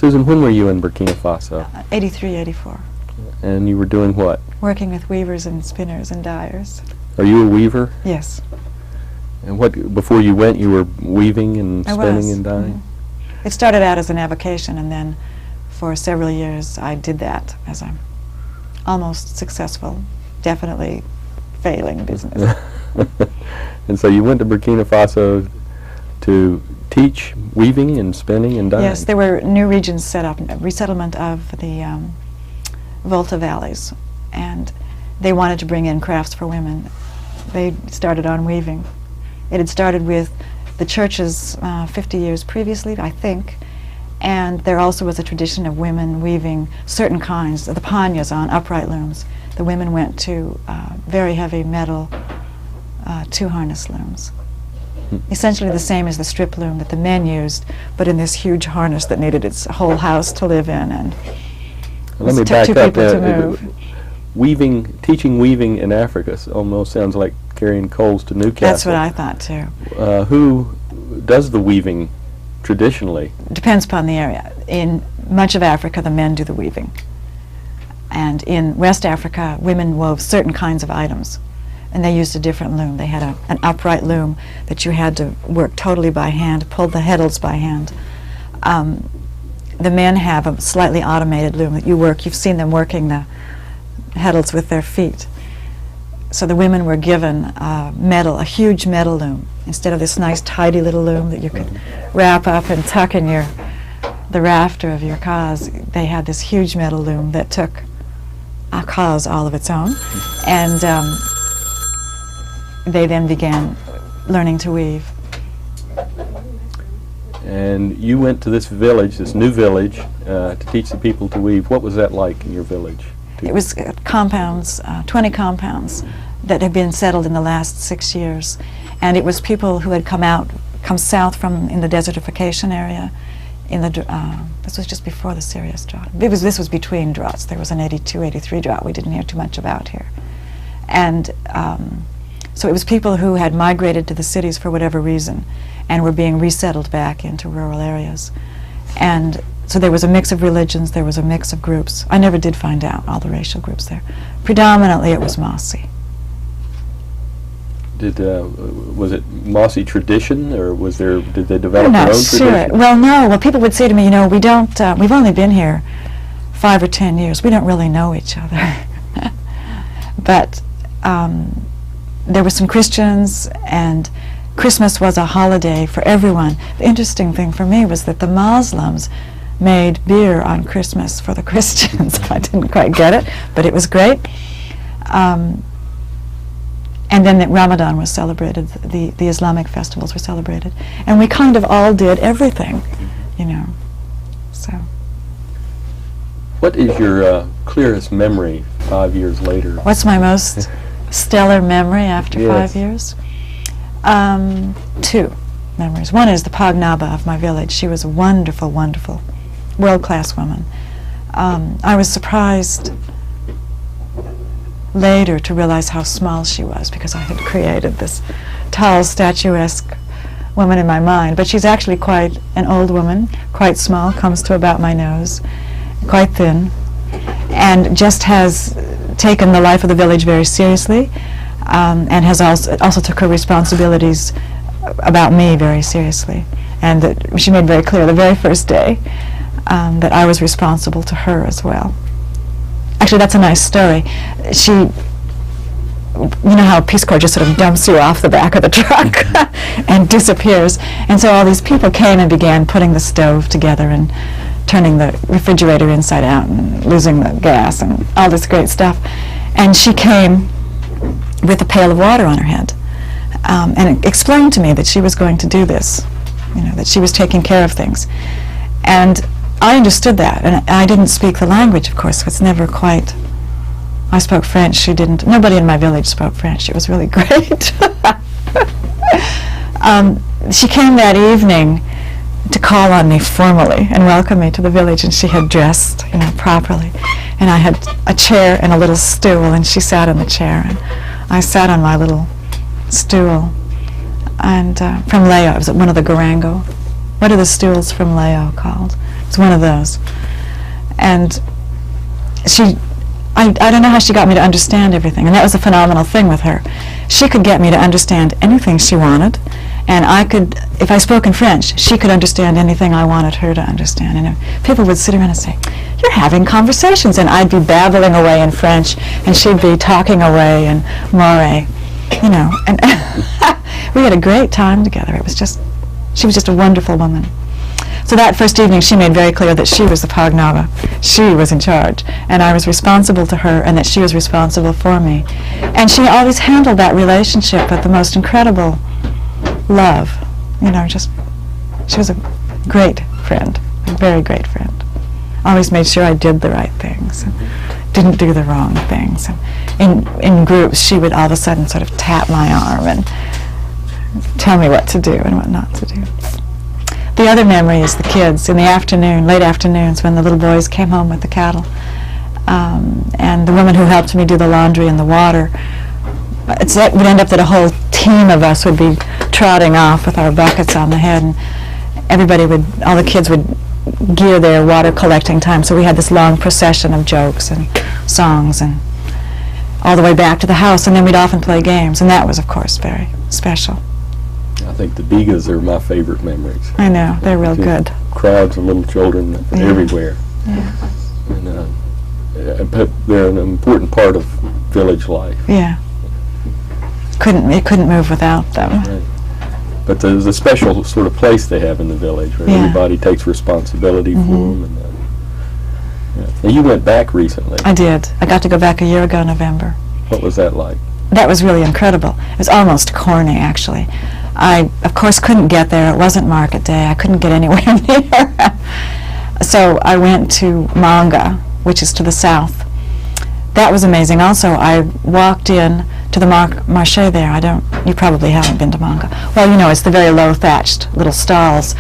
Susan, when were you in Burkina Faso? 83, 84. And you were doing what? Working with weavers and spinners and dyers. Are you a weaver? Yes. And what, before you went, you were weaving and I spinning was. and dyeing? It started out as an avocation, and then for several years I did that as a almost successful, definitely failing business. And so you went to Burkina Faso to teach weaving and spinning and dyeing? Yes, there were new regions set up, resettlement of the Volta valleys, and they wanted to bring in crafts for women. They started on weaving. It had started with the churches 50 years previously, I think, and there also was a tradition of women weaving certain kinds, the panyas on upright looms. The women went to very heavy metal two-harness looms. Essentially the same as the strip loom that the men used, but in this huge harness that needed its whole house to live in, and let me it took back two up. people to move. Weaving, teaching weaving in Africa almost sounds like carrying coals to Newcastle. That's what I thought too. Who does the weaving traditionally? Depends upon the area. In much of Africa, the men do the weaving. And in West Africa, women wove certain kinds of items. And they used a different loom. They had an upright loom that you had to work totally by hand, pull the heddles by hand. The men have a slightly automated loom that you work. You've seen them working the heddles with their feet. So the women were given a huge metal loom, instead of this nice tidy little loom that you could wrap up and tuck in the rafter of your cause. They had this huge metal loom that took a cause all of its own, and they then began learning to weave. And you went to this village, this new village, to teach the people to weave. What was that like in your village? It was compounds, 20 compounds that had been settled in the last 6 years. And it was people who had come south from in the desertification area. This was just before the serious drought. This was between droughts. There was an 82, 83 drought we didn't hear too much about here. And so it was people who had migrated to the cities for whatever reason and were being resettled back into rural areas. And so there was a mix of religions, there was a mix of groups. I never did find out all the racial groups there. Predominantly it was Mossi. Was it Mossi tradition, or did they develop I'm their not own sure. tradition? Well, no. Well, people would say to me, we don't, we've only been here 5 or 10 years. We don't really know each other. But there were some Christians, and Christmas was a holiday for everyone. The interesting thing for me was that the Muslims made beer on Christmas for the Christians. I didn't quite get it, but it was great. And then Ramadan was celebrated, the Islamic festivals were celebrated. And we kind of all did everything, so. What is your clearest memory 5 years later? What's my most stellar memory after 5 years? 2 memories. One is the Pagnaba of my village. She was a wonderful, wonderful, world-class woman. I was surprised later to realize how small she was, because I had created this tall, statuesque woman in my mind. But she's actually quite an old woman, quite small, comes to about my nose, quite thin, and just has taken the life of the village very seriously, and has also took her responsibilities about me very seriously. And that she made very clear the very first day that I was responsible to her as well. Actually, that's a nice story. You know how Peace Corps just sort of dumps you off the back of the truck and disappears. And so all these people came and began putting the stove together and turning the refrigerator inside out and losing the gas and all this great stuff. And she came with a pail of water on her head and explained to me that she was going to do this, that she was taking care of things. And I understood that, and I didn't speak the language, of course, so it's never quite. I spoke French, she didn't. Nobody in my village spoke French. It was really great. She came that evening to call on me formally and welcome me to the village, and she had dressed, properly. And I had a chair and a little stool, and she sat in the chair, and I sat on my little stool. And from Leo, it was one of the Garango. What are the stools from Leo called? It's one of those. And I don't know how she got me to understand everything, and that was a phenomenal thing with her. She could get me to understand anything she wanted, and I could, if I spoke in French, she could understand anything I wanted her to understand. And people would sit around and say, "You're having conversations," and I'd be babbling away in French, and she'd be talking away in Moray, you know. And we had a great time together. She was just a wonderful woman. So that first evening, she made very clear that she was the Pagnava. She was in charge, and I was responsible to her, and that she was responsible for me. And she always handled that relationship with the most incredible love. You know, she was a great friend, a very great friend. Always made sure I did the right things, and didn't do the wrong things. And in groups, she would all of a sudden sort of tap my arm and tell me what to do and what not to do. The other memory is the kids in the afternoon, late afternoons, when the little boys came home with the cattle. And the woman who helped me do the laundry and the water, it would end up that a whole team of us would be trotting off with our buckets on the head, and all the kids would gear their water collecting time. So we had this long procession of jokes and songs and all the way back to the house, and then we'd often play games, and that was, of course, very special. I think the bigas are my favorite memories. I know, they're real good. Crowds of little children everywhere. Yeah. But they're an important part of village life. Yeah. It couldn't move without them. Right. But there's a special sort of place they have in the village where everybody takes responsibility for them. And, Now, you went back recently. I did. I got to go back a year ago, November. What was that like? That was really incredible. It was almost corny, actually. I, of course, couldn't get there. It wasn't market day. I couldn't get anywhere near. So I went to Manga, which is to the south. That was amazing. Also, I walked in to the marché there. You probably haven't been to Manga. Well, you know, it's the very low thatched little stalls.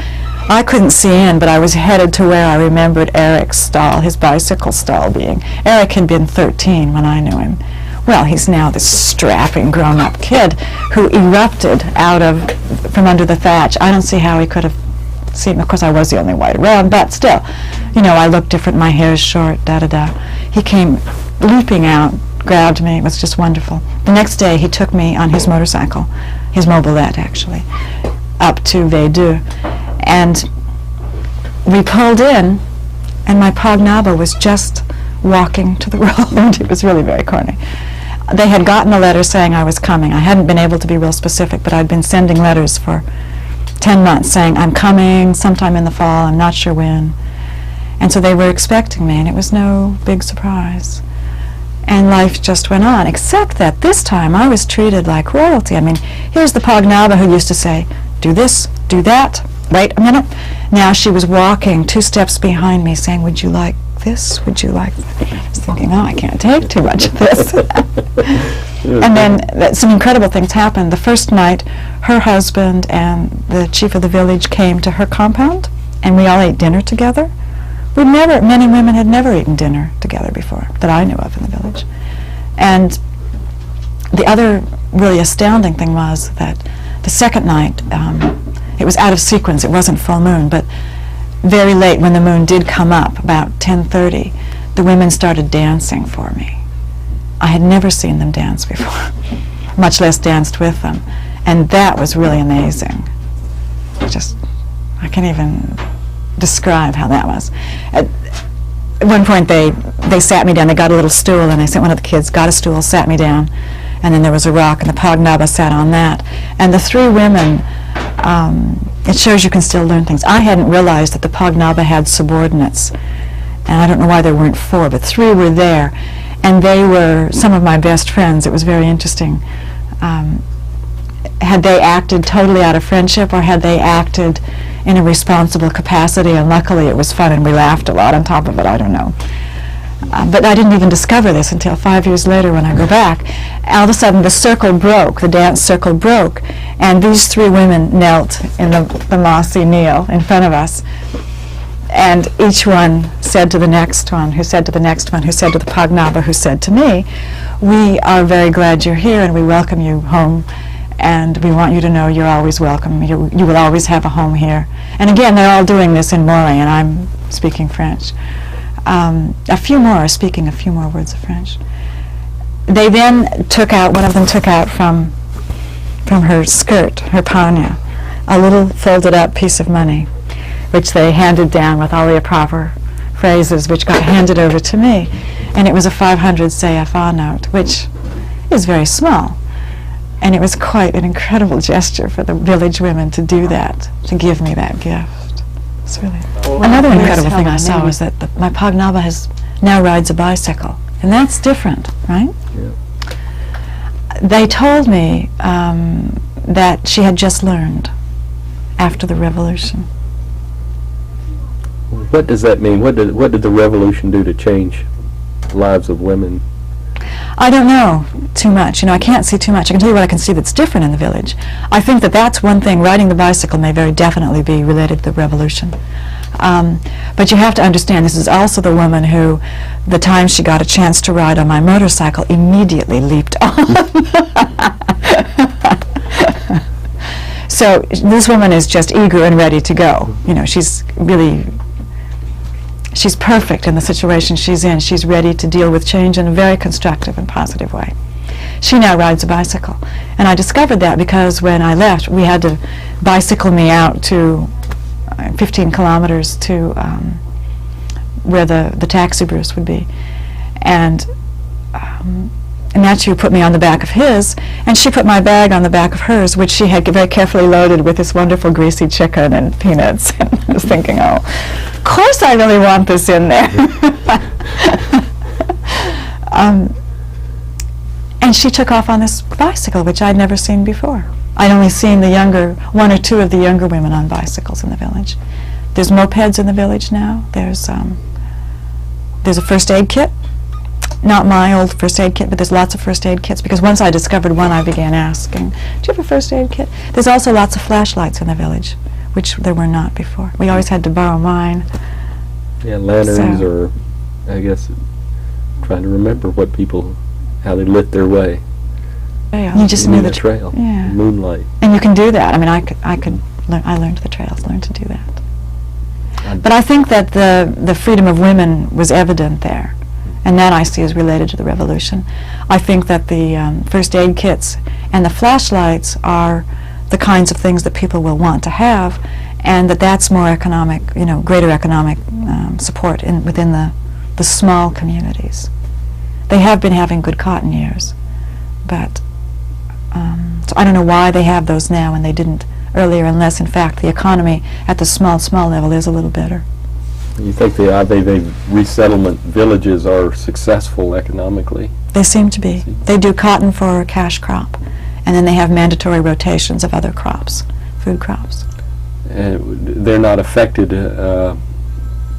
I couldn't see in, but I was headed to where I remembered Eric's stall, his bicycle stall being. Eric had been 13 when I knew him. Well, he's now this strapping grown-up kid who erupted from under the thatch. I don't see how he could have seen. Of course, I was the only white around, but still, you know, I looked different. My hair's short, da-da-da. He came leaping out, grabbed me. It was just wonderful. The next day, he took me on his motorcycle, his mobilette, actually, up to Vedu. And we pulled in, and my Pagnaba was just walking to the road. It was really very corny. They had gotten a letter saying I was coming. I hadn't been able to be real specific, but I'd been sending letters for 10 months saying, I'm coming sometime in the fall, I'm not sure when. And so they were expecting me, and it was no big surprise. And life just went on, except that this time I was treated like royalty. I mean, here's the Pagnaba who used to say, do this, do that, wait a minute. Now she was walking 2 steps behind me saying, would you like this? Would you like that? I was thinking, oh, I can't take too much of this. And then some incredible things happened. The first night, her husband and the chief of the village came to her compound, and we all ate dinner together. Many women had never eaten dinner together before, that I knew of in the village. And the other really astounding thing was that the second night, it was out of sequence, it wasn't full moon, but very late when the moon did come up, about 10:30, the women started dancing for me. I had never seen them dance before, much less danced with them. And that was really amazing. I can't even describe how that was. At one point they sat me down, they got a little stool, and they sent one of the kids, got a stool, sat me down, and then there was a rock, and the Pagnaba sat on that. And the 3 women, it shows you can still learn things. I hadn't realized that the Pagnaba had subordinates, and I don't know why there weren't 4, but 3 were there, and they were some of my best friends. It was very interesting. Had they acted totally out of friendship, or had they acted in a responsible capacity? And luckily it was fun, and we laughed a lot on top of it. I don't know. But I didn't even discover this until 5 years later when I go back. All of a sudden the circle broke, the dance circle broke, and these 3 women knelt in the mossy kneel in front of us. And each one said to the next one, who said to the next one, who said to the Pagnaba, who said to me, we are very glad you're here, and we welcome you home, and we want you to know you're always welcome. You will always have a home here. And again, they're all doing this in Moray, and I'm speaking French. A few more are speaking a few more words of French. They then took out, one of them took out from her skirt, her panya, a little folded up piece of money, which they handed down with all the proper phrases, which got handed over to me. And it was a 500 CFA note, which is very small. And it was quite an incredible gesture for the village women to do that, to give me that gift. It's really another incredible thing I saw was that my Pagnaba now rides a bicycle, and that's different, right? Yeah. They told me that she had just learned after the revolution. What does that mean? What did the revolution do to change the lives of women? I don't know too much. I can't see too much. I can tell you what I can see that's different in the village. I think that that's one thing. Riding the bicycle may very definitely be related to the revolution. But you have to understand, this is also the woman who, the time she got a chance to ride on my motorcycle, immediately leaped on. So this woman is just eager and ready to go. She's perfect in the situation she's in. She's ready to deal with change in a very constructive and positive way. She now rides a bicycle. And I discovered that because when I left, we had to bicycle me out to 15 kilometers to where the taxi Bruce would be. And Matthew put me on the back of his, and she put my bag on the back of hers, which she had very carefully loaded with this wonderful greasy chicken and peanuts. And I was thinking, oh, of course I really want this in there. And she took off on this bicycle, which I'd never seen before. I'd only seen one or two of the younger women on bicycles in the village. There's mopeds in the village now. There's a first aid kit. Not my old first aid kit, but there's lots of first aid kits, because once I discovered one, I began asking, do you have a first aid kit? There's also lots of flashlights in the village, which there were not before. We always had to borrow mine. Yeah, lanterns, or I guess trying to remember how they lit their way. You just knew the trail. Yeah. Moonlight. And you can do that. I mean, I learned the trails, learned to do that. But I think that the freedom of women was evident there. And that I see as related to the revolution. I think that the first aid kits and the flashlights are the kinds of things that people will want to have, and that's more economic, greater economic support within the small communities. They have been having good cotton years, but so I don't know why they have those now and they didn't earlier, unless in fact the economy at the small level is a little better. You think the resettlement villages are successful economically? They seem to be. They do cotton for a cash crop, and then they have mandatory rotations of other crops, food crops. And they're not affected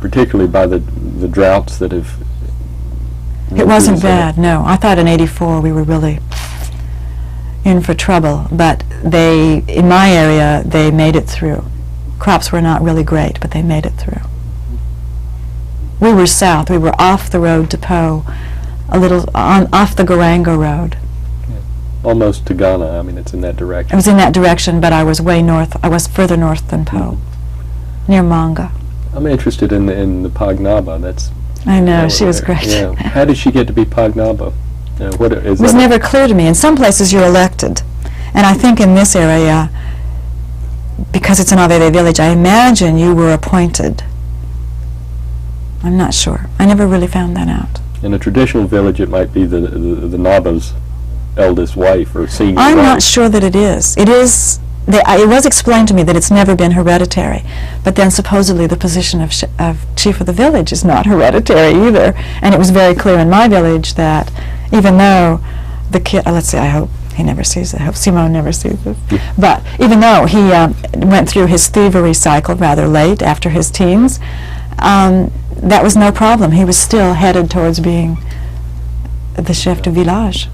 particularly by the droughts that have... It wasn't bad, no. I thought in '84 we were really in for trouble, but in my area, they made it through. Crops were not really great, but they made it through. We were south. We were off the road to Po, off the Garango road. Yeah. Almost to Ghana. I mean, it's in that direction. It was in that direction, but I was way north. I was further north than Po, near Manga. I'm interested in the Pagnaba. I know, she was great. Yeah. How did she get to be Pagnaba? It was never clear to me. In some places you're elected, and I think in this area, because it's an Aveve village, I imagine you were appointed. I'm not sure. I never really found that out. In a traditional village, it might be the Naba's eldest wife or senior I'm wife. not sure that it is. It was explained to me that it's never been hereditary, but then supposedly the position of chief of the village is not hereditary either. And it was very clear in my village that even though the kid, let's see, I hope he never sees it. I hope Simone never sees this. Yeah. But even though he went through his thievery cycle rather late after his teens, that was no problem. He was still headed towards being the chef de village.